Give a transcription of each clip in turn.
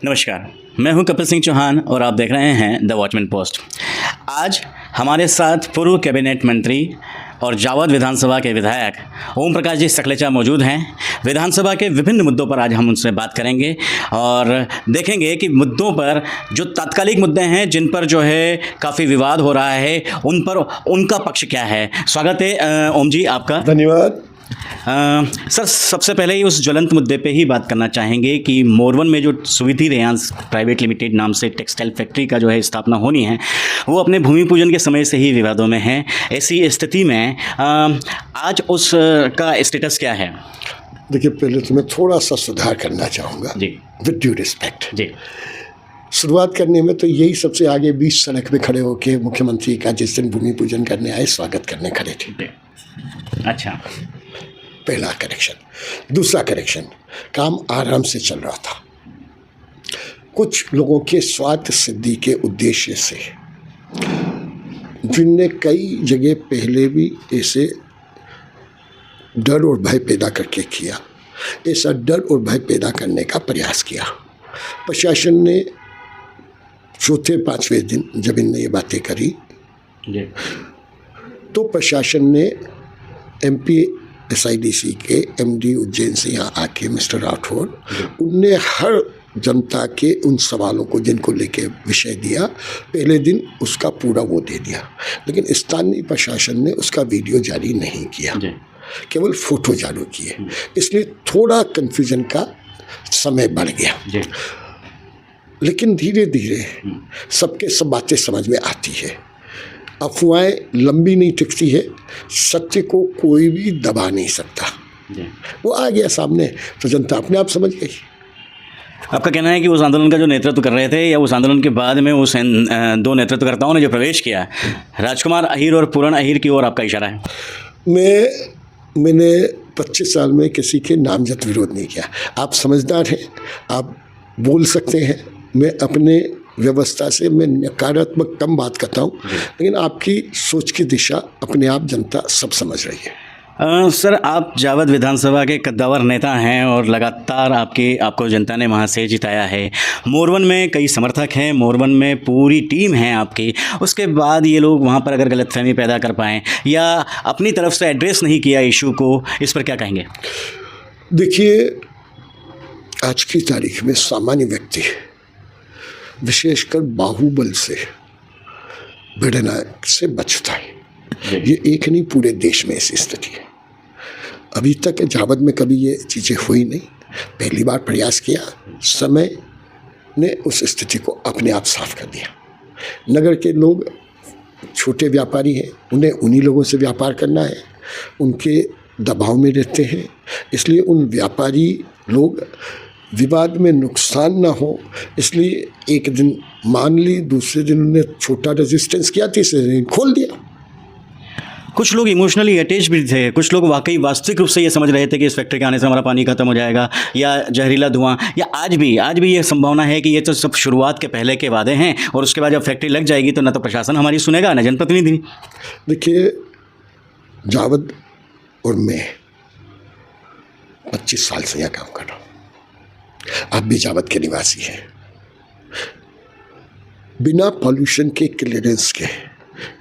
नमस्कार, मैं हूं कपिल सिंह चौहान और आप देख रहे हैं द वॉचमैन पोस्ट। आज हमारे साथ पूर्व कैबिनेट मंत्री और जावद विधानसभा के विधायक ओम प्रकाश जी सकलेचा मौजूद हैं। विधानसभा के विभिन्न मुद्दों पर आज हम उनसे बात करेंगे और देखेंगे कि मुद्दों पर जो तात्कालिक मुद्दे हैं जिन पर जो है काफ़ी विवाद हो रहा है उन पर उनका पक्ष क्या है। स्वागत है ओम जी आपका। धन्यवाद। सर, सबसे पहले ही उस ज्वलंत मुद्दे पे ही बात करना चाहेंगे कि मोरवन में जो सुविधि रेयांस प्राइवेट लिमिटेड नाम से टेक्सटाइल फैक्ट्री का जो है स्थापना होनी है वो अपने भूमि पूजन के समय से ही विवादों में है। ऐसी स्थिति में आज उसका स्टेटस क्या है? देखिए, पहले तो मैं थोड़ा सा सुधार करना चाहूँगा जी, विद ड्यू रिस्पेक्ट। जी, शुरुआत करने में तो यही सबसे आगे 20 सड़क पे खड़े होके मुख्यमंत्री का जिस दिन भूमि पूजन करने आए स्वागत करने खड़े थे। अच्छा, पहला करेक्शन। दूसरा करेक्शन, काम आराम से चल रहा था। कुछ लोगों के स्वार्थ सिद्धि के उद्देश्य से जिनने कई जगह पहले भी ऐसे डर और भय पैदा करके किया, ऐसा डर और भय पैदा करने का प्रयास किया। प्रशासन ने चौथे पांचवें दिन जब इनने ये बातें करी जी, तो प्रशासन ने एमपी SIDC के MD उज्जैन से यहाँ आके मिस्टर राठौर, उनने हर जनता के उन सवालों को जिनको लेके विषय दिया, पहले दिन उसका पूरा वो दे दिया। लेकिन स्थानीय प्रशासन ने उसका वीडियो जारी नहीं किया, केवल फोटो जारी किए। इसलिए थोड़ा कन्फ्यूजन का समय बढ़ गया। लेकिन धीरे धीरे सबके सब बातें समझ में आती है। अफवाहें लंबी नहीं टिकती है, सत्य को कोई भी दबा नहीं सकता। वो आ गया सामने तो जनता अपने आप समझ गई। आपका कहना है कि उस आंदोलन का जो नेतृत्व कर रहे थे या उस आंदोलन के बाद में उस दो नेतृत्वकर्ताओं ने जो प्रवेश किया, राजकुमार अहीर और पूरण अहीर की ओर आपका इशारा है? मैंने 25 साल में किसी के नामजद विरोध नहीं किया। आप समझदार हैं, आप बोल सकते हैं। मैं अपने व्यवस्था से मैं नकारात्मक कम बात करता हूँ, लेकिन आपकी सोच की दिशा अपने आप जनता सब समझ रही है। सर, आप जावद विधानसभा के कद्दावर नेता हैं और लगातार आपको जनता ने वहाँ से जिताया है। मोरवन में कई समर्थक हैं, मोरवन में पूरी टीम है आपकी। उसके बाद ये लोग वहाँ पर अगर गलतफहमी पैदा कर पाएँ या अपनी तरफ से एड्रेस नहीं किया इशू को, इस पर क्या कहेंगे? देखिए, आज की तारीख में सामान्य व्यक्ति विशेषकर बाहुबल से, भिड़नायक से बचता है। ये एक नहीं, पूरे देश में ऐसी स्थिति है। अभी तक जावद में कभी ये चीज़ें हुई नहीं, पहली बार प्रयास किया। समय ने उस स्थिति को अपने आप साफ कर दिया। नगर के लोग छोटे व्यापारी हैं, उन्हें उन्हीं लोगों से व्यापार करना है, उनके दबाव में रहते हैं। इसलिए उन व्यापारी लोग विवाद में नुकसान ना हो, इसलिए एक दिन मान ली, दूसरे दिन उन्हें छोटा रेजिस्टेंस किया, तीसरे दिन खोल दिया। कुछ लोग इमोशनली अटैच भी थे, कुछ लोग वाकई वास्तविक रूप से ये समझ रहे थे कि इस फैक्ट्री के आने से हमारा पानी खत्म हो जाएगा या जहरीला धुआं, या आज भी ये संभावना है कि ये तो सब शुरुआत के पहले के वादे हैं और उसके बाद जब फैक्ट्री लग जाएगी तो ना तो प्रशासन हमारी सुनेगा ना जनप्रतिनिधि। देखिए, जावद और मैं 25 साल से यहाँ काम कर रहा हूँ। आप भी जावद के निवासी हैं। बिना पॉल्यूशन के क्लियरेंस के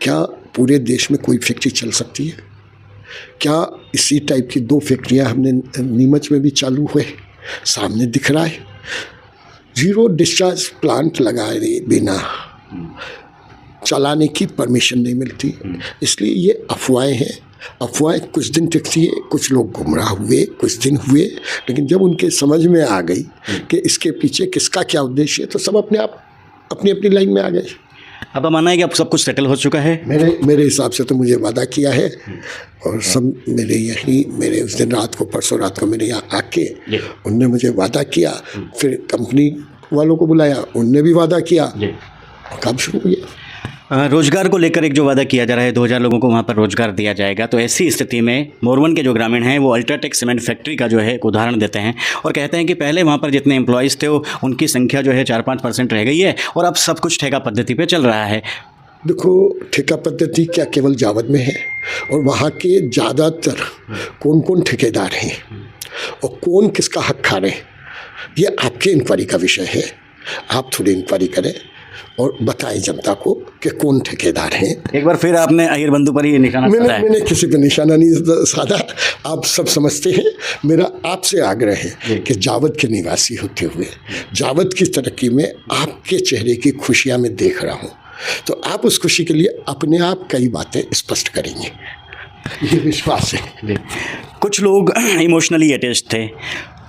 क्या पूरे देश में कोई फैक्ट्री चल सकती है? क्या इसी टाइप की 2 फैक्ट्रियां हमने नीमच में भी चालू हुए, सामने दिख रहा है। 0 डिस्चार्ज प्लांट लगाए बिना चलाने की परमिशन नहीं मिलती। इसलिए ये अफवाहें हैं। अफवाहें कुछ दिन टिकती है, कुछ लोग गुमराह हुए, कुछ दिन हुए, लेकिन जब उनके समझ में आ गई कि इसके पीछे किसका क्या उद्देश्य है तो सब अपने आप अपनी अपनी लाइन में आ गए। आपका मानना है कि अब सब कुछ सेटल हो चुका है? मेरे हिसाब से तो मुझे वादा किया है और सब मेरे उस दिन रात को, परसों रात को मेरे यहाँ आके उनने मुझे वादा किया। फिर कंपनी वालों को बुलाया, उनने भी वादा किया और काम शुरू हुआ। रोजगार को लेकर एक जो वादा किया जा रहा है, 2000 लोगों को वहाँ पर रोजगार दिया जाएगा, तो ऐसी स्थिति में मोरवन के जो ग्रामीण हैं वो अल्ट्राटेक सीमेंट फैक्ट्री का जो है एक उदाहरण देते हैं और कहते हैं कि पहले वहाँ पर जितने एम्प्लॉयज़ थे वो उनकी संख्या जो है 4-5% रह गई है और अब सब कुछ ठेका पद्धति पे चल रहा है। देखो, ठेका पद्धति क्या केवल जावद में है, और वहाँ के ज़्यादातर कौन कौन ठेकेदार हैं और कौन किसका हक खा रहे हैं, ये आपके इंक्वायरी का विषय है। आप थोड़ी इंक्वायरी करें और बताएं जनता को कि कौन ठेकेदार हैं। एक बार फिर आपने अहिर बंधु पर ही निशाना साधा है। मैंने किसी पे निशाना नहीं साधा, आप सब समझते हैं। मेरा आपसे आग्रह है कि जावद के निवासी होते हुए जावद की तरक्की में आपके चेहरे की खुशियाँ मैं देख रहा हूँ, तो आप उस खुशी के लिए अपने आप कई बातें स्पष्ट करेंगे, ये विश्वास है। कुछ लोग इमोशनली अटैच्ड थे,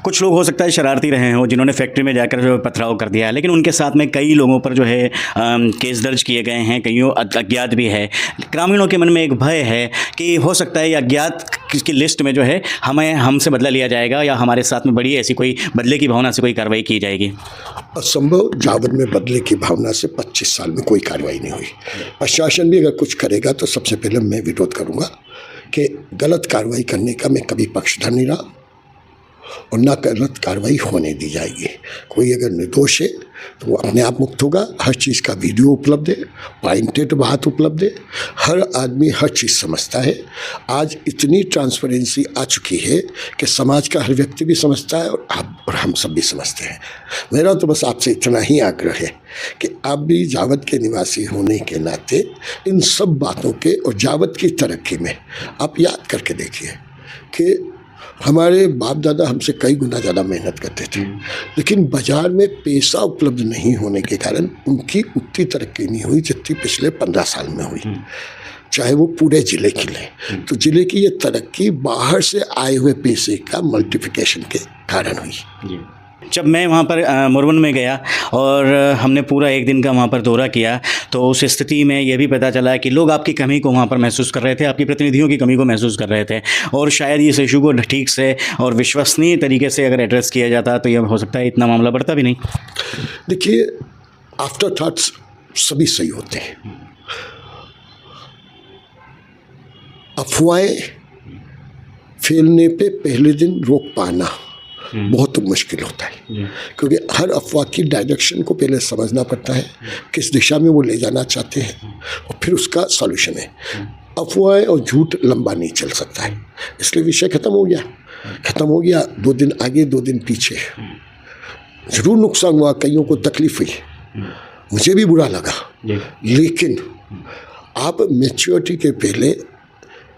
कुछ लोग हो सकता है शरारती रहे हों जिन्होंने फैक्ट्री में जाकर जो पथराव कर दिया है, लेकिन उनके साथ में कई लोगों पर जो है केस दर्ज किए गए हैं, कईयों अज्ञात भी है। ग्रामीणों के मन में एक भय है कि हो सकता है ये अज्ञात की लिस्ट में जो है हमसे बदला लिया जाएगा या हमारे साथ में बड़ी ऐसी कोई बदले की भावना से कोई कार्रवाई की जाएगी। असंभव, जावद में बदले की भावना से 25 साल में कोई कार्रवाई नहीं हुई। प्रशासन भी अगर कुछ करेगा तो सबसे पहले मैं विरोध करूंगा कि गलत कार्रवाई करने का मैं कभी पक्षधर नहीं रहा और ना गलत कार्रवाई होने दी जाएगी। कोई अगर निर्दोष है तो वो अपने आप मुक्त होगा। हर चीज़ का वीडियो उपलब्ध है, पॉइंटेड बात उपलब्ध है, हर आदमी हर चीज़ समझता है। आज इतनी ट्रांसपेरेंसी आ चुकी है कि समाज का हर व्यक्ति भी समझता है और आप और हम सब भी समझते हैं। मेरा तो बस आपसे इतना ही आग्रह है कि आप भी जावद के निवासी होने के नाते इन सब बातों के और जावद की तरक्की में आप याद करके देखिए कि हमारे बाप दादा हमसे कई गुना ज़्यादा मेहनत करते थे, लेकिन बाज़ार में पैसा उपलब्ध नहीं होने के कारण उनकी उतनी तरक्की नहीं हुई जितनी पिछले 15 साल में हुई, चाहे वो पूरे ज़िले की लें। तो ज़िले की ये तरक्की बाहर से आए हुए पैसे का मल्टीप्लिकेशन के कारण हुई। जब मैं वहाँ पर मुरवन में गया और हमने पूरा एक दिन का वहाँ पर दौरा किया तो उस स्थिति में ये भी पता चला कि लोग आपकी कमी को वहाँ पर महसूस कर रहे थे, आपकी प्रतिनिधियों की कमी को महसूस कर रहे थे, और शायद इस इशू को ठीक से और विश्वसनीय तरीके से अगर एड्रेस किया जाता तो ये हो सकता है इतना मामला बढ़ता भी नहीं। देखिए, आफ्टर थॉट्स सभी सही होते हैं। अफवाहें फैलने पे पहले दिन रोक पाना बहुत मुश्किल होता है, क्योंकि हर अफवाह की डायरेक्शन को पहले समझना पड़ता है, किस दिशा में वो ले जाना चाहते हैं और फिर उसका सॉल्यूशन है। अफवाहें और झूठ लंबा नहीं चल सकता है, इसलिए विषय खत्म हो गया। 2 दिन आगे 2 दिन पीछे, ज़रूर नुकसान हुआ, कईयों को तकलीफ हुई, मुझे भी बुरा लगा, लेकिन आप मैच्योरिटी के पहले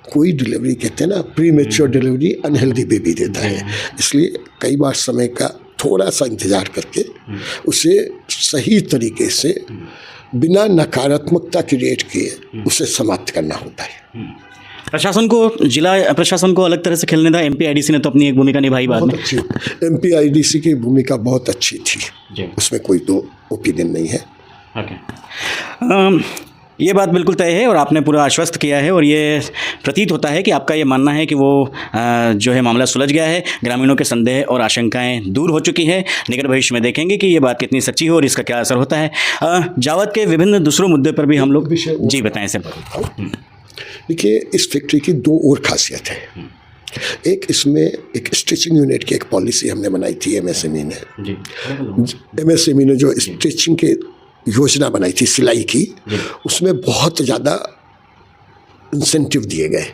कोई डिलीवरी, कहते हैं ना, pre mature delivery unhealthy baby देता है, इसलिए कई बार समय का थोड़ा सा इंतज़ार करके उसे सही तरीके से बिना नकारात्मकता क्रिएट किए उसे समाप्त करना होता है। प्रशासन को, जिला प्रशासन को अलग तरह से खेलने था। एमपीआईडीसी ने तो अपनी एक भूमिका निभाई बाद में। एमपीआईडीसी की भूमिका बहुत अच्छी थी, उसमें कोई दो ओपिनियन नहीं है। ये बात बिल्कुल तय है और आपने पूरा आश्वस्त किया है और ये प्रतीत होता है कि आपका ये मानना है कि वो जो है मामला सुलझ गया है, ग्रामीणों के संदेह और आशंकाएं दूर हो चुकी है। निकट भविष्य में देखेंगे कि ये बात कितनी सच्ची हो और इसका क्या असर होता है। जावद के विभिन्न दूसरों मुद्दे पर भी हम लोग जी बताएं सर। देखिए, इस फैक्ट्री की 2 और खासियत है। एक, इसमें एक स्टिचिंग यूनिट की एक पॉलिसी हमने बनाई थी एमएसएमई ने। एमएसएमई ने जो स्टिचिंग के योजना बनाई थी सिलाई की, उसमें बहुत ज़्यादा इंसेंटिव दिए गए।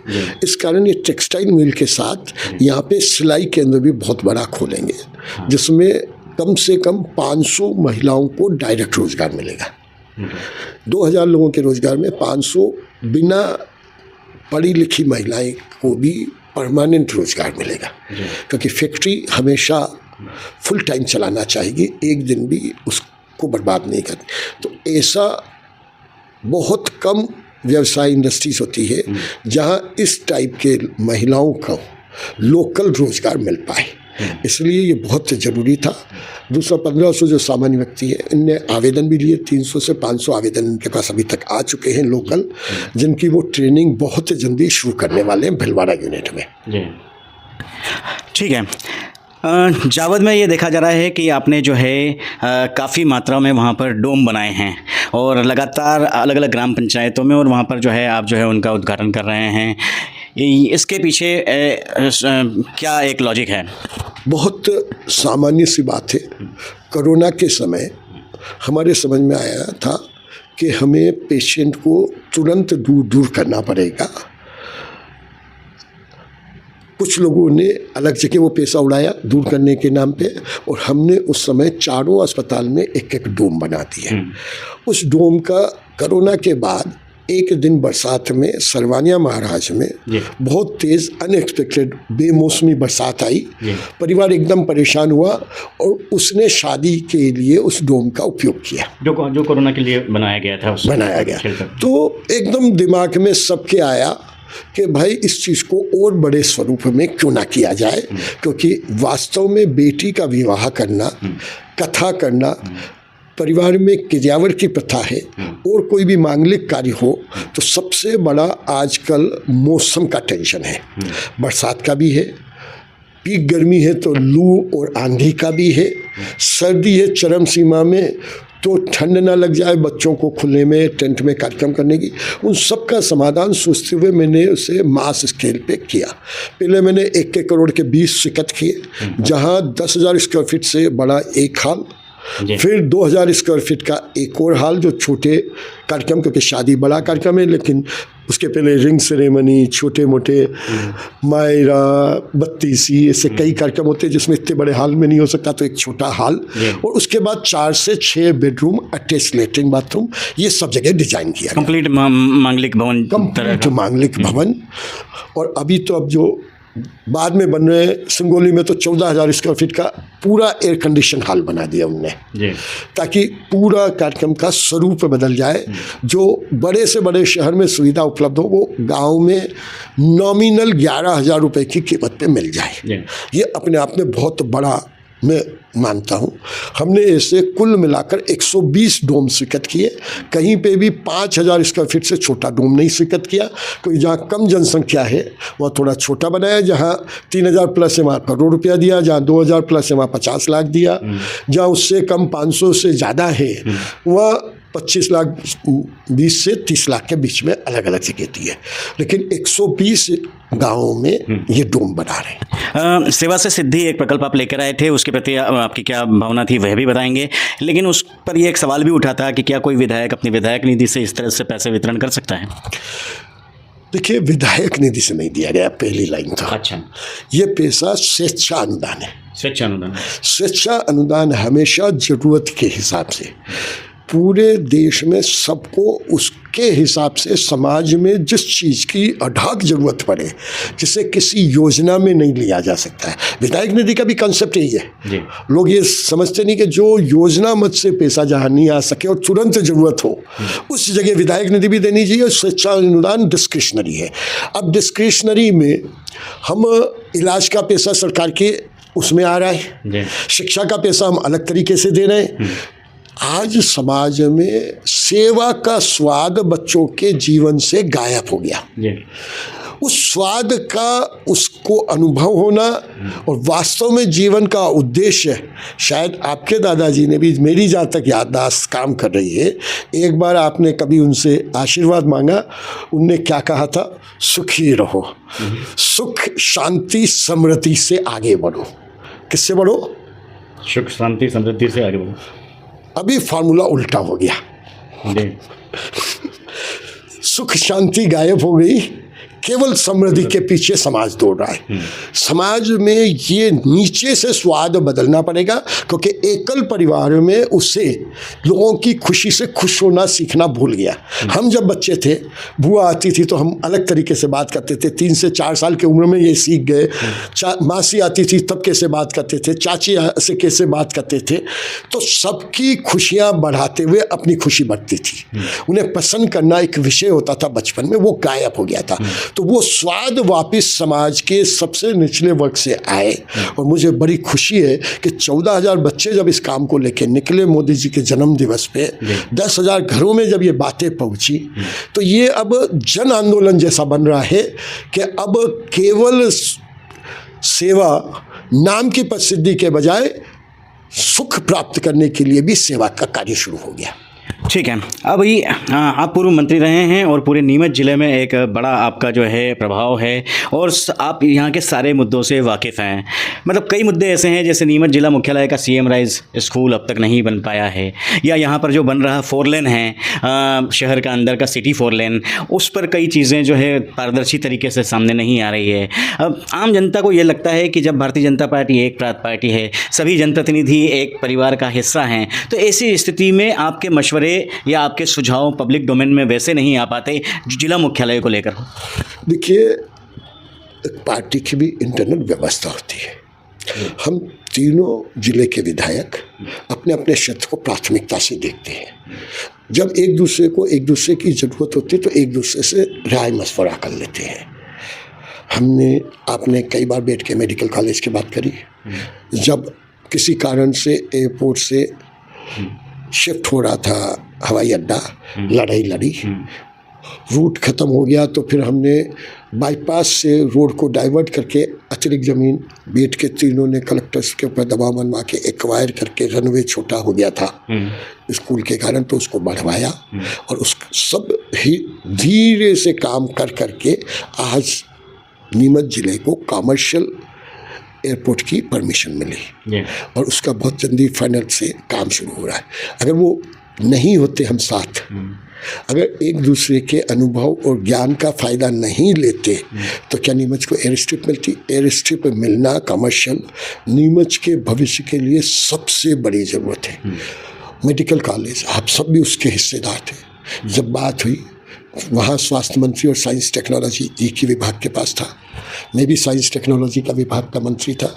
इस कारण ये टेक्सटाइल मिल के साथ यहाँ पे सिलाई केंद्र भी बहुत बड़ा खोलेंगे, जिसमें कम से कम 500 महिलाओं को डायरेक्ट रोजगार मिलेगा। 2000 लोगों के रोजगार में 500 बिना पढ़ी लिखी महिलाएं को भी परमानेंट रोजगार मिलेगा, क्योंकि फैक्ट्री हमेशा फुल टाइम चलाना चाहिए, एक दिन भी उसको बर्बाद नहीं करनी। तो ऐसा बहुत कम व्यवसाय इंडस्ट्रीज होती है जहां इस टाइप के महिलाओं को लोकल रोजगार मिल पाए, इसलिए ये बहुत ज़रूरी था। दूसरा, 1500 जो सामान्य व्यक्ति है, इनने आवेदन भी लिए, 300 से 500 आवेदन इनके पास अभी तक आ चुके हैं लोकल, जिनकी वो ट्रेनिंग बहुत जल्दी शुरू करने वाले हैं भिलवाड़ा यूनिट में। ठीक है। जावद में ये देखा जा रहा है कि आपने जो है काफ़ी मात्रा में वहाँ पर डोम बनाए हैं और लगातार अलग अलग ग्राम पंचायतों में, और वहाँ पर जो है आप जो है उनका उद्घाटन कर रहे हैं। इसके पीछे क्या एक लॉजिक है? बहुत सामान्य सी बात है। कोरोना के समय हमारे समझ में आया था कि हमें पेशेंट को तुरंत दूर करना पड़ेगा, कुछ लोगों ने अलग जगह वो पैसा उड़ाया दूर करने के नाम पे, और हमने उस समय चारों अस्पताल में एक एक डोम बना दिया। उस डोम का कोरोना के बाद एक दिन बरसात में सरवानिया महाराज में बहुत तेज़ अनएक्सपेक्टेड बेमौसमी बरसात आई, परिवार एकदम परेशान हुआ और उसने शादी के लिए उस डोम का उपयोग किया जो कोरोना के लिए बनाया गया था, बनाया गया। तो एकदम दिमाग में सबके आया कि भाई इस चीज़ को और बड़े स्वरूप में क्यों ना किया जाए, क्योंकि वास्तव में बेटी का विवाह करना, कथा करना, परिवार में किजावर की प्रथा है, और कोई भी मांगलिक कार्य हो तो सबसे बड़ा आजकल मौसम का टेंशन है। बरसात का भी है, पीक गर्मी है तो लू और आंधी का भी है, सर्दी है चरम सीमा में तो ठंड ना लग जाए बच्चों को खुले में टेंट में कार्यक्रम करने की। उन सब का समाधान सोचते हुए मैंने उसे मास स्केल पे किया। पहले मैंने 1 करोड़ के 20 शिकत किए, जहां 10,000 स्क्वायर फीट से बड़ा एक हाल, फिर 2,000 स्क्वायर फीट का एक और हाल जो छोटे कार्यक्रम, क्योंकि शादी बड़ा कार्यक्रम है, लेकिन उसके पहले रिंग सेरेमनी, छोटे मोटे मायरा, बत्तीसी, ऐसे कई कार्यक्रम होते हैं जिसमें इतने बड़े हाल में नहीं हो सकता, तो एक छोटा हाल, और उसके बाद 4 से 6 बेडरूम, अटैच लेटरिन बाथरूम, ये सब जगह डिजाइन किया, कंप्लीट मांगलिक भवन, कंप्लीट मांगलिक भवन। और अभी तो अब जो बाद में बन रहे संगोली में तो 14,000 स्क्वायर फीट का पूरा एयर कंडीशन हॉल बना दिया उनने, ताकि पूरा कार्यक्रम का स्वरूप बदल जाए। जो बड़े से बड़े शहर में सुविधा उपलब्ध हो वो गांव में नॉमिनल 11,000 रुपए की कीमत पे मिल जाए। ये अपने आप में बहुत बड़ा मैं मानता हूँ। हमने ऐसे कुल मिलाकर 120 डोम स्वीकृत किए, कहीं पे भी 5,000 स्क्वायर फीट से छोटा डोम नहीं स्वीकृत किया, क्योंकि जहाँ कम जनसंख्या है वहाँ थोड़ा छोटा बनाया, जहाँ 3,000 प्लस है वहाँ करोड़ रुपया दिया, जहाँ 2,000 प्लस है वहाँ 50 लाख दिया, जहाँ उससे कम 500 से ज़्यादा है वहाँ 25 लाख 20 से 30 लाख के बीच में अलग अलग जगह दी है। लेकिन 120 गाँवों में ये डोम बना रहे हैं। सेवा से सिद्धि एक प्रकल्प आप लेकर आए थे, उसके प्रति आपकी क्या भावना थी वह भी बताएंगे, लेकिन उस पर ये एक सवाल भी उठा था कि क्या कोई विधायक अपनी विधायक निधि से इस तरह से पैसे वितरण कर सकता है? देखिए, विधायक निधि से नहीं दिया गया, पहली लाइन था। अच्छा, ये पैसा स्वेच्छा अनुदान है। स्वेच्छा अनुदान, स्वेच्छा अनुदान हमेशा जरूरत के हिसाब से पूरे देश में सबको उसके हिसाब से समाज में जिस चीज़ की अढाक ज़रूरत पड़े, जिसे किसी योजना में नहीं लिया जा सकता है। विधायक निधि का भी कंसेप्ट यही है। लोग ये समझते नहीं कि जो योजना मत से पैसा जहाँ नहीं आ सके और तुरंत ज़रूरत हो उस जगह विधायक निधि भी देनी चाहिए। स्वेच्छा अनुदान डिस्क्रिशनरी है। अब डिस्क्रिशनरी में हम इलाज का पैसा सरकार के उसमें आ रहा है, शिक्षा का पैसा हम अलग तरीके से दे रहे हैं। आज समाज में सेवा का स्वाद बच्चों के जीवन से गायब हो गया। उस स्वाद का उसको अनुभव होना और वास्तव में जीवन का उद्देश्य, शायद आपके दादाजी ने भी, मेरी जहाँ तक याददाश्त काम कर रही है, एक बार आपने कभी उनसे आशीर्वाद मांगा, उनने क्या कहा था? सुखी रहो, सुख शांति समृद्धि से आगे बढ़ो। किससे बढ़ो? सुख शांति समृद्धि से आगे बढ़ो। अभी फार्मूला उल्टा हो गया। सुख शांति गायब हो गई, केवल समृद्धि के पीछे समाज दौड़ रहा है। समाज में ये नीचे से स्वाद बदलना पड़ेगा, क्योंकि एकल परिवार में उसे लोगों की खुशी से खुश होना सीखना भूल गया। हम जब बच्चे थे, बुआ आती थी तो हम अलग तरीके से बात करते थे। 3 से 4 साल की उम्र में ये सीख गए। मासी आती थी तब कैसे बात करते थे, चाची से कैसे बात करते थे। तो सबकी खुशियाँ बढ़ाते हुए अपनी खुशी बढ़ती थी। उन्हें पसंद करना एक विषय होता था बचपन में, वो गायब हो गया था। तो वो स्वाद वापस समाज के सबसे निचले वर्ग से आए। और मुझे बड़ी खुशी है कि 14,000 बच्चे जब इस काम को लेकर निकले मोदी जी के जन्म दिवस पे, 10,000 घरों में जब ये बातें पहुंची, तो ये अब जन आंदोलन जैसा बन रहा है कि अब केवल सेवा नाम की प्रसिद्धि के बजाय सुख प्राप्त करने के लिए भी सेवा का कार्य शुरू हो गया। ठीक है। अभी आप पूर्व मंत्री रहे हैं और पूरे नीमच ज़िले में एक बड़ा आपका जो है प्रभाव है और आप यहाँ के सारे मुद्दों से वाकिफ़ हैं। मतलब कई मुद्दे ऐसे हैं जैसे नीमच जिला मुख्यालय का CM राइज स्कूल अब तक नहीं बन पाया है, या यहाँ पर जो बन रहा 4 लेन है शहर का अंदर का सिटी 4 लेन, उस पर कई चीज़ें जो है पारदर्शी तरीके से सामने नहीं आ रही है। अब आम जनता को ये लगता है कि जब भारतीय जनता पार्टी एक पार्टी है, सभी जनप्रतिनिधि एक परिवार का हिस्सा हैं, तो ऐसी स्थिति में आपके मशवरे या आपके सुझाव पब्लिक डोमेन में वैसे नहीं आ पाते जिला मुख्यालय को लेकर। देखिए, पार्टी की भी इंटरनल व्यवस्था होती है। हम तीनों जिले के विधायक अपने अपने क्षेत्र को प्राथमिकता से देखते हैं। जब एक दूसरे की ज़रूरत होती है तो एक दूसरे से राय मशवरा कर लेते हैं। आपने कई बार बैठ के मेडिकल कॉलेज की बात करी। जब किसी कारण से एयरपोर्ट से शिफ्ट हो रहा था हवाई अड्डा, लड़ाई लड़ी, रूट ख़त्म हो गया तो फिर हमने बाईपास से रोड को डाइवर्ट करके अतिरिक्त ज़मीन बैठ के तीनों ने कलेक्टर्स के ऊपर दबाव बनवा के एक्वायर करके, रनवे छोटा हो गया था स्कूल के कारण तो उसको बढ़वाया और उस सब ही धीरे से काम कर करके आज नीमच ज़िले को कमर्शियल एयरपोर्ट की परमिशन मिली और उसका बहुत जल्दी फाइनल से काम शुरू हो रहा है। अगर वो नहीं होते हम साथ, अगर एक दूसरे के अनुभव और ज्ञान का फ़ायदा नहीं लेते तो क्या नीमच को एयर स्ट्रिप मिलती? एयर स्ट्रिप मिलना कमर्शियल नीमच के भविष्य के लिए सबसे बड़ी ज़रूरत है। मेडिकल कॉलेज आप सब भी उसके हिस्सेदार थे। जब बात हुई वहाँ स्वास्थ्य मंत्री और साइंस टेक्नोलॉजी एक ही विभाग के पास था। मैं भी साइंस टेक्नोलॉजी का विभाग का मंत्री था।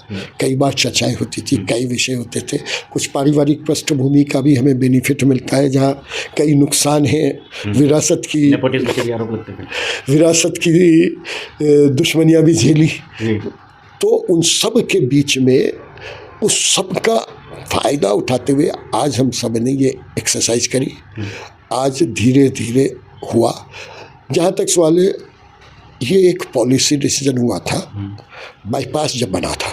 कई बार चर्चाएं होती थी, कई विषय होते थे। कुछ पारिवारिक पृष्ठभूमि का भी हमें बेनिफिट मिलता है, जहाँ कई नुकसान हैं, विरासत की दुश्मनियाँ भी झेली। तो उन सब के बीच में उस सब का फ़ायदा उठाते हुए आज हम सब ने ये एक्सरसाइज करी। आज धीरे धीरे हुआ। जहाँ तक सवाल है, ये एक पॉलिसी डिसीजन हुआ था। बाईपास जब बना था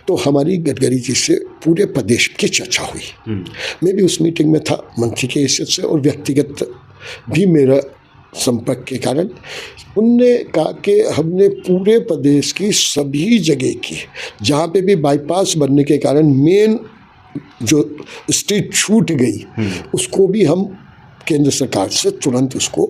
तो हमारी गडकरी जी से पूरे प्रदेश की चर्चा हुई। मैं भी उस मीटिंग में था मंत्री के हैसियत से और व्यक्तिगत भी मेरा संपर्क के कारण उनने कहा कि हमने पूरे प्रदेश की सभी जगह की जहाँ पे भी बाईपास बनने के कारण मेन जो स्ट्रीट छूट गई उसको भी हम केंद्र सरकार से तुरंत उसको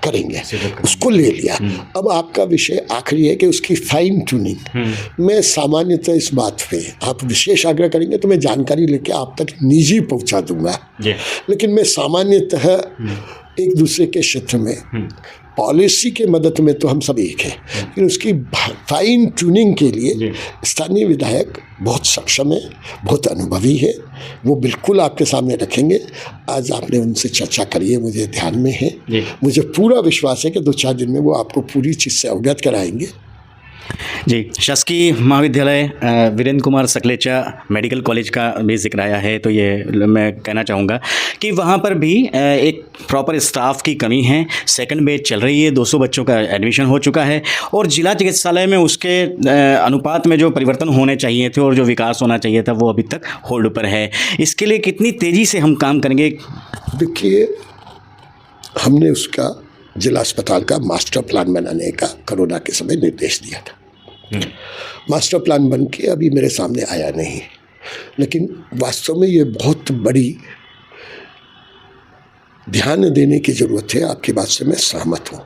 करेंगे, उसको ले लिया। अब आपका विषय आखिरी है कि उसकी फाइन ट्यूनिंग। मैं सामान्यतः इस बात पे आप विशेष आग्रह करेंगे तो मैं जानकारी लेके आप तक निजी पहुंचा दूंगा, लेकिन मैं सामान्यतः एक दूसरे के क्षेत्र में पॉलिसी के मदद में तो हम सब एक हैं, लेकिन उसकी फाइन ट्यूनिंग के लिए स्थानीय विधायक बहुत सक्षम है, बहुत अनुभवी है। वो बिल्कुल आपके सामने रखेंगे। आज आपने उनसे चर्चा करी है, मुझे ध्यान में है। मुझे पूरा विश्वास है कि 2-4 दिन में वो आपको पूरी चीज़ से अवगत कराएंगे। जी, शासकीय महाविद्यालय वीरेंद्र कुमार सकलेचा मेडिकल कॉलेज का भी जिक्र आया है, तो ये मैं कहना चाहूँगा कि वहाँ पर भी एक प्रॉपर स्टाफ की कमी है। सेकंड बैच चल रही है, 200 बच्चों का एडमिशन हो चुका है और जिला चिकित्सालय में उसके अनुपात में जो परिवर्तन होने चाहिए थे और जो विकास होना चाहिए था वो अभी तक होल्ड पर है। इसके लिए कितनी तेज़ी से हम काम करेंगे? देखिए, हमने उसका जिला अस्पताल का मास्टर प्लान बनाने का कोरोना के समय निर्देश दिया था। मास्टर प्लान बन के अभी मेरे सामने आया नहीं, लेकिन वास्तव में ये बहुत बड़ी ध्यान देने की ज़रूरत है। आपकी बात से मैं सहमत हूँ।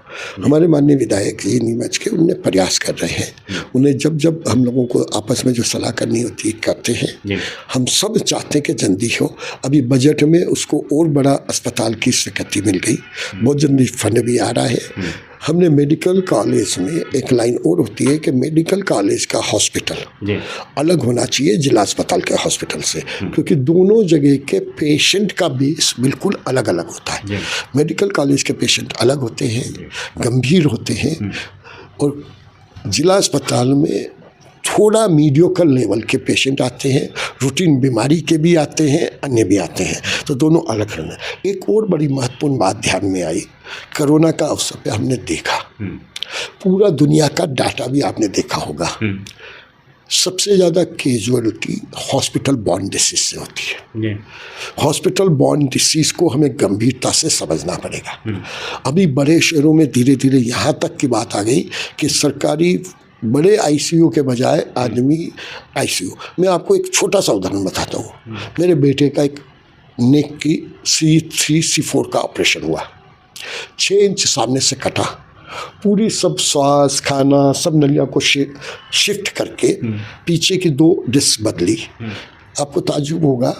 हमारे माननीय विधायक जी नीमच के उन्हें प्रयास कर रहे हैं। उन्हें जब जब हम लोगों को आपस में जो सलाह करनी होती है करते हैं। हम सब चाहते हैं कि जल्दी हो। अभी बजट में उसको और बड़ा अस्पताल की स्वीकृति मिल गई, बहुत जल्दी फंड भी आ रहा है। हमने मेडिकल कॉलेज में एक लाइन और होती है कि मेडिकल कॉलेज का हॉस्पिटल अलग होना चाहिए जिला अस्पताल के हॉस्पिटल से, क्योंकि दोनों जगह के पेशेंट का बेस बिल्कुल अलग अलग होता है। मेडिकल कॉलेज के पेशेंट अलग होते हैं, गंभीर होते हैं, और जिला अस्पताल में थोड़ा मीडियोकल लेवल के पेशेंट आते हैं, रूटीन बीमारी के भी आते हैं, अन्य भी आते हैं, तो दोनों अलग रहना। एक और बड़ी महत्वपूर्ण बात ध्यान में आई, कोरोना का अवसर पे हमने देखा, पूरा दुनिया का डाटा भी आपने देखा होगा, सबसे ज़्यादा कैजुअलिटी हॉस्पिटल बॉर्न डिसीज से होती है। हॉस्पिटल बॉर्न डिसीज़ को हमें गंभीरता से समझना पड़ेगा। अभी बड़े शहरों में धीरे धीरे यहाँ तक की बात आ गई कि सरकारी बड़े आईसीयू के बजाय आदमी आईसीयू। मैं आपको एक छोटा सा उदाहरण बताता हूँ। मेरे बेटे का एक नेक की C3 C4 का ऑपरेशन हुआ, 6 इंच सामने से कटा, पूरी सब श्वास खाना सब नलिया को शिफ्ट करके पीछे की 2 डिस्क बदली। आपको ताज्जुब होगा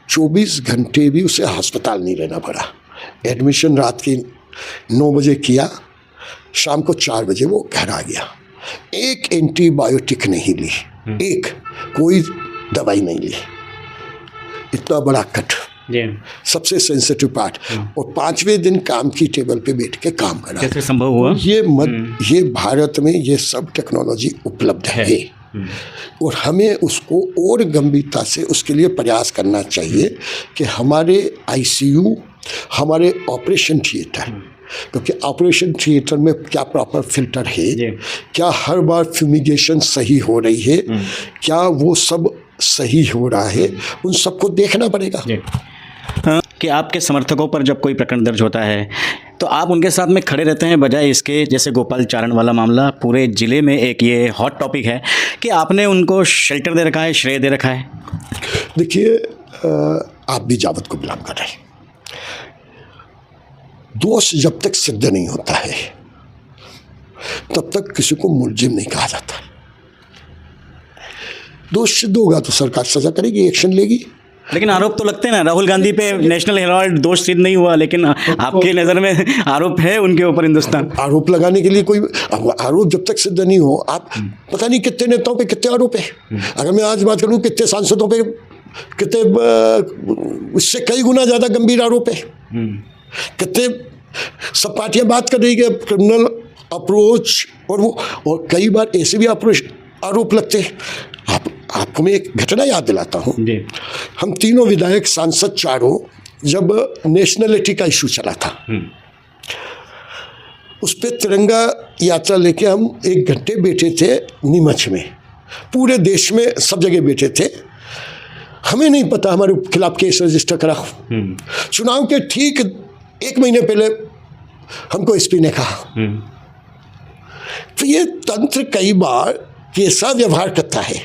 24 घंटे भी उसे अस्पताल नहीं रहना पड़ा। एडमिशन रात के 9 बजे किया, शाम को 4 बजे वो घर आ गया। एक एंटीबायोटिक नहीं ली, एक कोई दवाई नहीं ली। इतना बड़ा कट, सबसे सेंसिटिव पार्ट, और 5वें दिन काम की टेबल पे बैठ के काम करा। कैसे संभव हुआ? ये भारत में ये सब टेक्नोलॉजी उपलब्ध है और हमें उसको और गंभीरता से उसके लिए प्रयास करना चाहिए कि हमारे आईसीयू, हमारे ऑपरेशन थिएटर, क्योंकि ऑपरेशन थिएटर में क्या प्रॉपर फिल्टर है, क्या हर बार फ्यूमिगेशन सही हो रही है, क्या वो सब सही हो रहा है, उन सबको देखना पड़ेगा। कि आपके समर्थकों पर जब कोई प्रकरण दर्ज होता है तो आप उनके साथ में खड़े रहते हैं, बजाय इसके जैसे गोपाल चारण वाला मामला पूरे ज़िले में एक ये हॉट टॉपिक है कि आपने उनको शेल्टर दे रखा है, श्रेय दे रखा है। देखिए, आप भी जावद को बिलोंग कर रहे हैं। दोष जब तक सिद्ध नहीं होता है तब तक किसी को मुलजिम नहीं कहा जाता। दोष सिद्ध होगा तो सरकार सजा करेगी, एक्शन लेगी। लेकिन आरोप तो लगते हैं ना, राहुल गांधी पे नेशनल हेराल्ड दोष सिद्ध नहीं हुआ, लेकिन आपकी नज़र में आरोप है उनके ऊपर हिंदुस्तान। आरोप लगाने के लिए कोई आरोप जब तक सिद्ध नहीं हो, आप पता नहीं कितने नेताओं पे कितने आरोप है। अगर मैं आज बात करूं कितने सांसदों पे कितने, उससे कई गुना ज़्यादा गंभीर आरोप है। कितने सब पार्टियां बात कर रही है क्रिमिनल अप्रोच, और कई बार ऐसे भी आरोप लगते हैं। आपको मैं एक घटना याद दिलाता हूँ। हम तीनों विधायक सांसद चारों, जब नेशनलिटी का इशू चला था, उस पर तिरंगा यात्रा लेके हम 1 घंटे बैठे थे नीमच में। पूरे देश में सब जगह बैठे थे। हमें नहीं पता हमारे खिलाफ केस रजिस्टर करा। चुनाव के ठीक 1 महीने पहले हमको एसपी ने कहा। तो ये तंत्र कई बार कैसा व्यवहार करता है,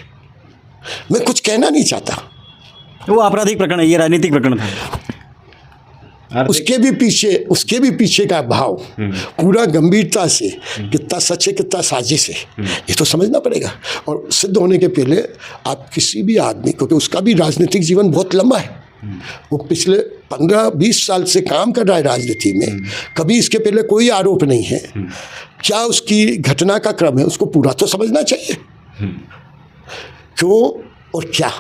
मैं कुछ कहना नहीं चाहता। वो आपराधिक प्रकरण है, ये राजनीतिक प्रकरण था। उसके भी पीछे का भाव पूरा गंभीरता से, कितना सच है कितना साजिश है, ये तो समझना पड़ेगा। और सिद्ध होने के पहले आप किसी भी आदमी, क्योंकि उसका भी राजनीतिक जीवन बहुत लंबा है, वो पिछले 15-20 साल से काम कर रहा है राजनीति में, कभी इसके पहले कोई आरोप नहीं है, क्या उसकी घटना का क्रम है, उसको पूरा तो समझना चाहिए। क्यों और क्या,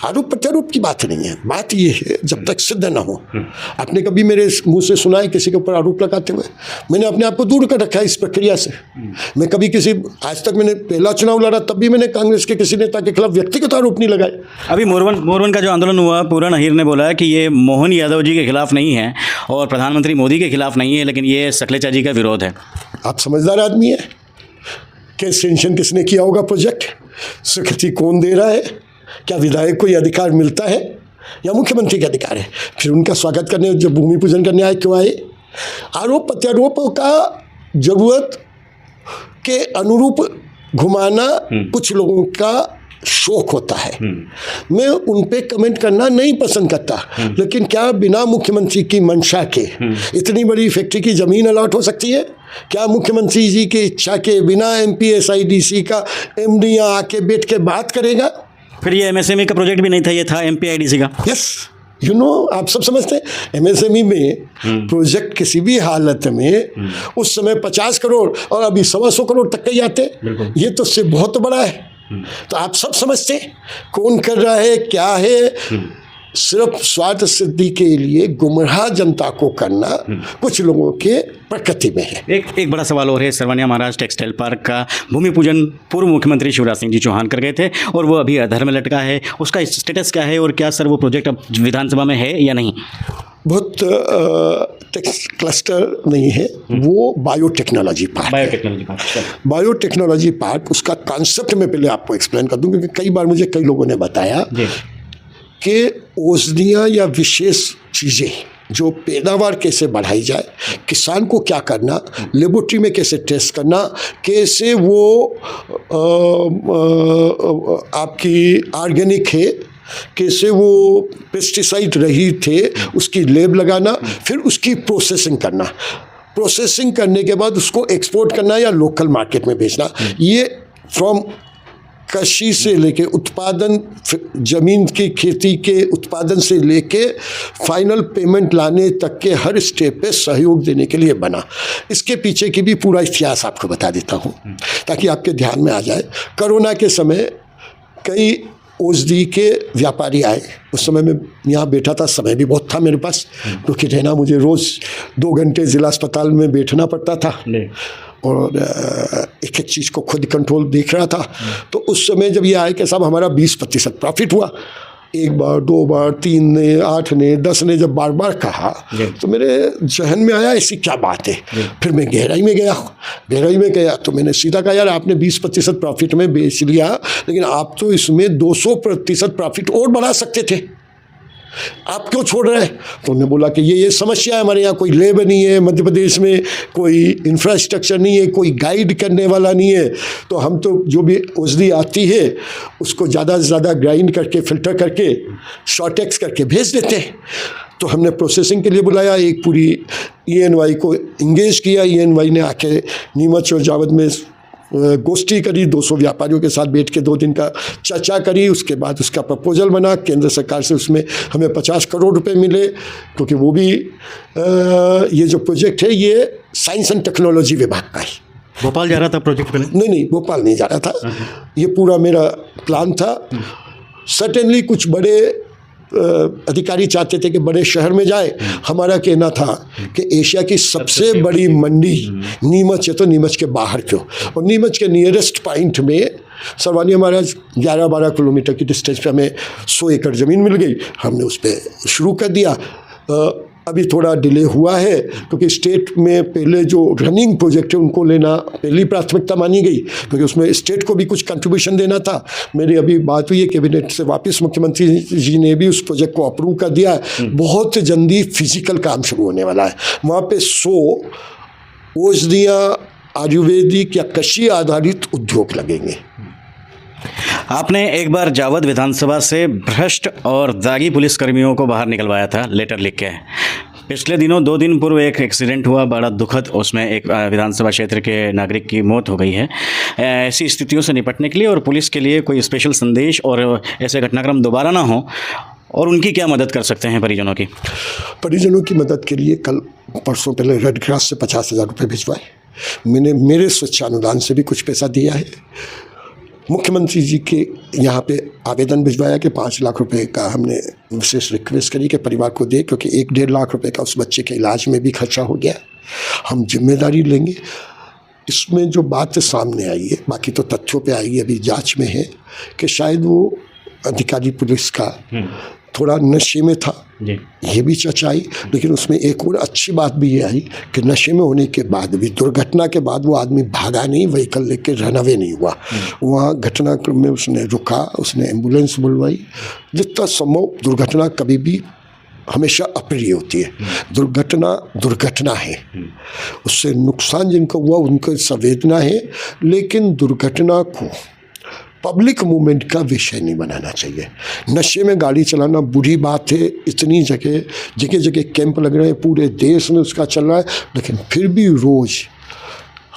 आरोप प्रत्यारोप की बात नहीं है। बात ये है जब तक सिद्ध ना हो। आपने कभी मेरे मुंह से सुना है किसी के ऊपर आरोप लगाते हुए? मैंने अपने आप को दूर कर रखा है इस प्रक्रिया से। मैं कभी आज तक मैंने पहला चुनाव लड़ा तब भी मैंने कांग्रेस के किसी नेता के खिलाफ व्यक्तिगत आरोप नहीं लगाए। अभी मोरवन का जो आंदोलन हुआ, पूरन अहीर ने बोला कि ये मोहन यादव जी के खिलाफ नहीं है और प्रधानमंत्री मोदी के खिलाफ नहीं है, लेकिन ये सकलेचा जी का विरोध है। आप समझदार आदमी है। कैश सेंशन किसने किया होगा प्रोजेक्ट, स्वीकृति कौन दे रहा है, क्या विधायक को ये अधिकार मिलता है या मुख्यमंत्री का अधिकार है? फिर उनका स्वागत करने, जब भूमि पूजन करने आए क्यों आए? आरोप प्रत्यारोपों का जरूरत के अनुरूप घुमाना कुछ लोगों का शौक होता है। मैं उन पे कमेंट करना नहीं पसंद करता, लेकिन क्या बिना मुख्यमंत्री की मंशा के इतनी बड़ी फैक्ट्री की ज़मीन अलॉट हो सकती है? क्या मुख्यमंत्री जी की इच्छा के बिना MPSIDC का MD यहाँ आके बैठ के बात करेगा? फिर ये MSME का प्रोजेक्ट भी नहीं था, ये था MPIDC का। यस, आप सब समझते हैं MSME में प्रोजेक्ट किसी भी हालत में उस समय 50 करोड़ और अभी 125 करोड़ तक के आते, ये तो उससे बहुत बड़ा है। तो आप सब समझते कौन कर रहा है, क्या है। सिर्फ स्वार्थ सिद्धि के लिए गुमराह जनता को करना कुछ लोगों के प्रकृति में है। एक बड़ा सवाल और है, सरवनिया महाराज टेक्सटाइल पार्क का भूमि पूजन पूर्व मुख्यमंत्री शिवराज सिंह जी चौहान कर गए थे और वो अभी अधर में लटका है, उसका स्टेटस क्या है और क्या सर वो प्रोजेक्ट अब विधानसभा में है या नहीं? बहुत क्लस्टर नहीं है, वो बायोटेक्नोलॉजी पार्क। उसका कॉन्सेप्ट मैं पहले आपको एक्सप्लेन कर दूं, क्योंकि कई बार मुझे कई लोगों ने बताया कि औषधियाँ या विशेष चीज़ें जो पैदावार कैसे बढ़ाई जाए, किसान को क्या करना, लेबोरेटरी में कैसे टेस्ट करना, कैसे वो आपकी ऑर्गेनिक है, कैसे वो पेस्टिसाइड रहित थे उसकी लेब लगाना, फिर उसकी प्रोसेसिंग करना, प्रोसेसिंग करने के बाद उसको एक्सपोर्ट करना या लोकल मार्केट में बेचना। ये फ्रॉम कृषि से लेके उत्पादन, ज़मीन की खेती के उत्पादन से लेके फाइनल पेमेंट लाने तक के हर स्टेप पे सहयोग देने के लिए बना। इसके पीछे की भी पूरा इतिहास आपको बता देता हूँ ताकि आपके ध्यान में आ जाए। कोरोना के समय कई औषधि के व्यापारी आए। उस समय मैं यहाँ बैठा था, समय भी बहुत था मेरे पास, क्योंकि रहना मुझे रोज़ 2 घंटे ज़िला अस्पताल में बैठना पड़ता था और एक एक चीज़ को खुद कंट्रोल देख रहा था। तो उस समय जब ये आए कि साहब हमारा 20% प्रॉफिट हुआ, 1 बार 2 बार 3 ने 8 ने 10 ने जब बार बार कहा तो मेरे जहन में आया ऐसी क्या बात है। फिर मैं गहराई में गया तो मैंने सीधा कहा यार आपने 20% प्रॉफिट में बेच लिया, लेकिन आप तो इसमें 200% प्रॉफिट और बढ़ा सकते थे, आप क्यों छोड़ रहे हैं? तो उन्होंने बोला कि ये समस्या है, हमारे यहाँ कोई लेबर नहीं है, मध्य प्रदेश में कोई इंफ्रास्ट्रक्चर नहीं है, कोई गाइड करने वाला नहीं है, तो हम तो जो भी औषधि आती है उसको ज़्यादा से ज़्यादा ग्राइंड करके फिल्टर करके शॉर्टेक्स करके भेज देते हैं। तो हमने प्रोसेसिंग के लिए बुलाया, एक पूरी ENY को इंगेज किया। ENY ने आके नीमच और जावद में गोष्ठी करी, 200 व्यापारियों के साथ बैठ के 2 दिन का चर्चा करी। उसके बाद उसका प्रपोजल बना, केंद्र सरकार से उसमें हमें 50 करोड़ रुपए मिले, क्योंकि वो भी ये जो प्रोजेक्ट है ये साइंस एंड टेक्नोलॉजी विभाग का है। भोपाल जा रहा था प्रोजेक्ट पे? नहीं, भोपाल नहीं जा रहा था, ये पूरा मेरा प्लान था। सर्टेनली कुछ बड़े अधिकारी चाहते थे कि बड़े शहर में जाए। हमारा कहना था कि एशिया की सबसे बड़ी मंडी नीमच है, तो नीमच के बाहर क्यों? और नीमच के नियरेस्ट पॉइंट में सरवानिया महाराज 11-12 किलोमीटर की डिस्टेंस पे हमें 100 एकड़ ज़मीन मिल गई। हमने उस पर शुरू कर दिया। अभी थोड़ा डिले हुआ है क्योंकि स्टेट में पहले जो रनिंग प्रोजेक्ट है उनको लेना पहली प्राथमिकता मानी गई, क्योंकि उसमें स्टेट को भी कुछ कंट्रीब्यूशन देना था। मेरी अभी बात हुई है कैबिनेट से वापस, मुख्यमंत्री जी ने भी उस प्रोजेक्ट को अप्रूव कर दिया है। बहुत जल्दी फिजिकल काम शुरू होने वाला है। वहाँ पे 100 औषधियाँ, आयुर्वेदिक या कृषि आधारित उद्योग लगेंगे। आपने एक बार जावद विधानसभा से भ्रष्ट और दागी पुलिसकर्मियों को बाहर निकलवाया था लेटर लिख के। पिछले दिनों 2 दिन पूर्व एक एक्सीडेंट हुआ बड़ा दुखद, उसमें एक विधानसभा क्षेत्र के नागरिक की मौत हो गई है। ऐसी स्थितियों से निपटने के लिए और पुलिस के लिए कोई स्पेशल संदेश और ऐसे घटनाक्रम दोबारा ना हो, और उनकी क्या मदद कर सकते हैं परिजनों की? परिजनों की मदद के लिए कल परसों पहले रेड क्रॉस से 50,000 रुपये भिजवाए। मैंने मेरे स्वच्छानुदान से भी कुछ पैसा दिया है। मुख्यमंत्री जी के यहाँ पे आवेदन भिजवाया कि 5 लाख रुपए का हमने विशेष रिक्वेस्ट करी कि परिवार को दे, क्योंकि 1-1.5 लाख रुपए का उस बच्चे के इलाज में भी खर्चा हो गया। हम जिम्मेदारी लेंगे। इसमें जो बात सामने आई है, बाकी तो तथ्यों पे आई है, अभी जांच में है कि शायद वो अधिकारी पुलिस का थोड़ा नशे में था, ये भी चर्चा आई। लेकिन उसमें एक और अच्छी बात भी ये आई कि नशे में होने के बाद भी, दुर्घटना के बाद वो आदमी भागा नहीं, व्हीकल लेके रनअवे नहीं हुआ। वहाँ घटनाक्रम में उसने रुका, उसने एम्बुलेंस बुलवाई। जितना संभव, दुर्घटना कभी भी हमेशा अप्रिय होती है। दुर्घटना है, उससे नुकसान जिनको हुआ उनको संवेदना है, लेकिन दुर्घटना को पब्लिक मूवमेंट का विषय नहीं बनाना चाहिए। नशे में गाड़ी चलाना बुरी बात है, इतनी जगह कैंप लग रहे हैं, पूरे देश में उसका चल रहा है, लेकिन फिर भी रोज़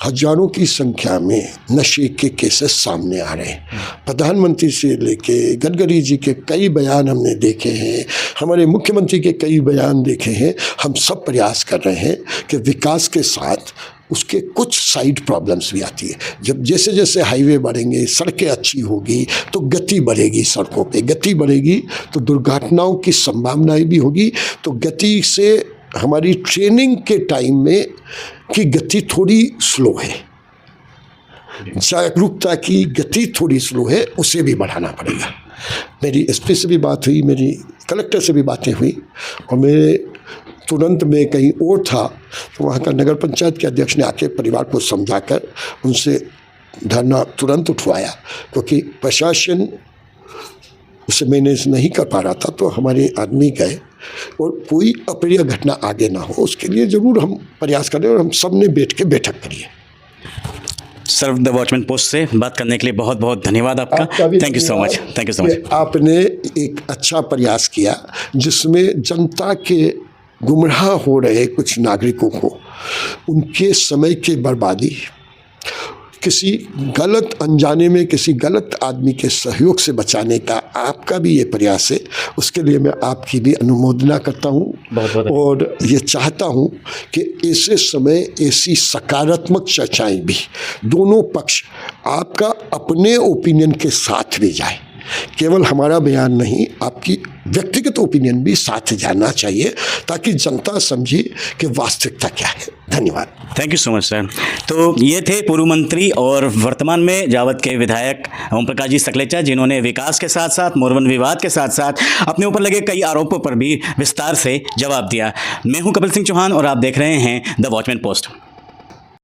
हजारों की संख्या में नशे के केसेस सामने आ रहे हैं। प्रधानमंत्री से लेके गडकरी जी के कई बयान हमने देखे हैं, हमारे मुख्यमंत्री के कई बयान देखे हैं। हम सब प्रयास कर रहे हैं कि विकास के साथ उसके कुछ साइड प्रॉब्लम्स भी आती है। जब जैसे जैसे हाईवे बढ़ेंगे, सड़कें अच्छी होगी तो गति बढ़ेगी, सड़कों पे गति बढ़ेगी तो दुर्घटनाओं की संभावनाएं भी होगी। तो गति से हमारी ट्रेनिंग के टाइम में की गति थोड़ी स्लो है, जागरूकता की गति थोड़ी स्लो है, उसे भी बढ़ाना पड़ेगा। मेरी SP से भी बात हुई, मेरी कलेक्टर से भी बातें हुई, और मेरे तुरंत में कहीं और था तो वहाँ का नगर पंचायत के अध्यक्ष ने आके परिवार को समझाकर उनसे धरना तुरंत उठवाया, क्योंकि प्रशासन उसे मैनेज नहीं कर पा रहा था, तो हमारे आदमी गए और कोई अप्रिय घटना आगे ना हो उसके लिए ज़रूर हम प्रयास करें, और हम सब ने बैठ के बैठक करिए। सर, द वॉचमैन पोस्ट से बात करने के लिए बहुत बहुत धन्यवाद आपका। Thank you so much, thank you so much. आपने एक अच्छा प्रयास किया जिसमें जनता के गुमराह हो रहे कुछ नागरिकों को उनके समय की बर्बादी, किसी गलत अनजाने में किसी गलत आदमी के सहयोग से बचाने का आपका भी ये प्रयास है, उसके लिए मैं आपकी भी अनुमोदना करता हूँ। और ये चाहता हूँ कि ऐसे समय ऐसी सकारात्मक चर्चाएं भी दोनों पक्ष आपका अपने ओपिनियन के साथ भी जाए, केवल हमारा बयान नहीं, आपकी व्यक्तिगत ओपिनियन भी साथ जाना चाहिए ताकि जनता समझे कि वास्तविकता क्या है। धन्यवाद। Thank you so much sir. तो ये थे पूर्व मंत्री और वर्तमान में जावद के विधायक ओम प्रकाश जी सकलेचा, जिन्होंने विकास के साथ साथ मोरवन विवाद के साथ साथ अपने ऊपर लगे कई आरोपों पर भी विस्तार से जवाब दिया। मैं हूं कपिल सिंह चौहान और आप देख रहे हैं द वॉचमैन पोस्ट।